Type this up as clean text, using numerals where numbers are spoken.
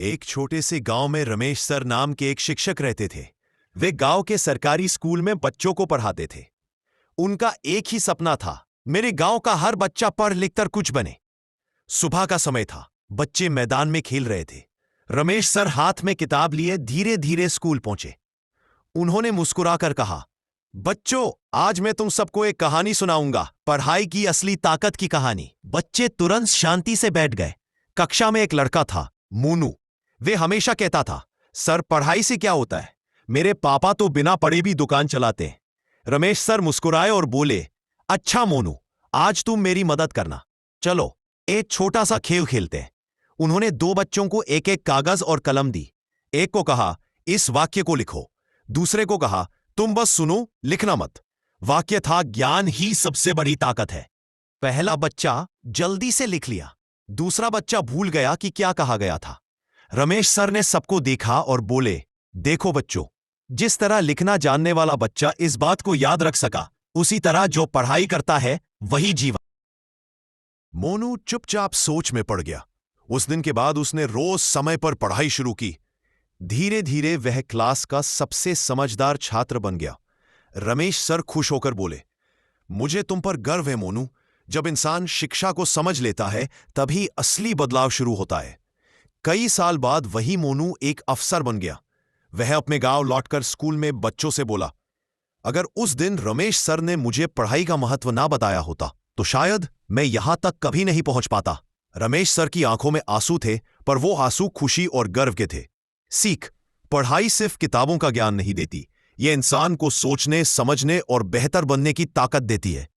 एक छोटे से गांव में रमेश सर नाम के एक शिक्षक रहते थे। वे गांव के सरकारी स्कूल में बच्चों को पढ़ाते थे। उनका एक ही सपना था, मेरे गांव का हर बच्चा पढ़ लिख कर कुछ बने। सुबह का समय था, बच्चे मैदान में खेल रहे थे। रमेश सर हाथ में किताब लिए धीरे धीरे स्कूल पहुंचे। उन्होंने मुस्कुराकर कहा, बच्चों, आज मैं तुम सबको एक कहानी सुनाऊंगा, पढ़ाई की असली ताकत की कहानी। बच्चे तुरंत शांति से बैठ गए। कक्षा में एक लड़का था, मोनू। वे हमेशा कहता था, सर पढ़ाई से क्या होता है, मेरे पापा तो बिना पढ़े भी दुकान चलाते हैं। रमेश सर मुस्कुराए और बोले, अच्छा मोनू, आज तुम मेरी मदद करना। चलो एक छोटा सा खेल खेलते हैं। उन्होंने दो बच्चों को एक एक कागज और कलम दी। एक को कहा, इस वाक्य को लिखो। दूसरे को कहा, तुम बस सुनो, लिखना मत। वाक्य था, ज्ञान ही सबसे बड़ी ताकत है। पहला बच्चा जल्दी से लिख लिया। दूसरा बच्चा भूल गया कि क्या कहा गया था। रमेश सर ने सबको देखा और बोले, देखो बच्चों, जिस तरह लिखना जानने वाला बच्चा इस बात को याद रख सका, उसी तरह जो पढ़ाई करता है वही जीवन। मोनू चुपचाप सोच में पड़ गया। उस दिन के बाद उसने रोज समय पर पढ़ाई शुरू की। धीरे धीरे वह क्लास का सबसे समझदार छात्र बन गया। रमेश सर खुश होकर बोले, मुझे तुम पर गर्व है मोनू। जब इंसान शिक्षा को समझ लेता है तभी असली बदलाव शुरू होता है। कई साल बाद वही मोनू एक अफसर बन गया। वह अपने गांव लौटकर स्कूल में बच्चों से बोला, अगर उस दिन रमेश सर ने मुझे पढ़ाई का महत्व ना बताया होता तो शायद मैं यहां तक कभी नहीं पहुंच पाता। रमेश सर की आंखों में आंसू थे, पर वो आंसू खुशी और गर्व के थे। सीख, पढ़ाई सिर्फ किताबों का ज्ञान नहीं देती, ये इंसान को सोचने, समझने और बेहतर बनने की ताकत देती है।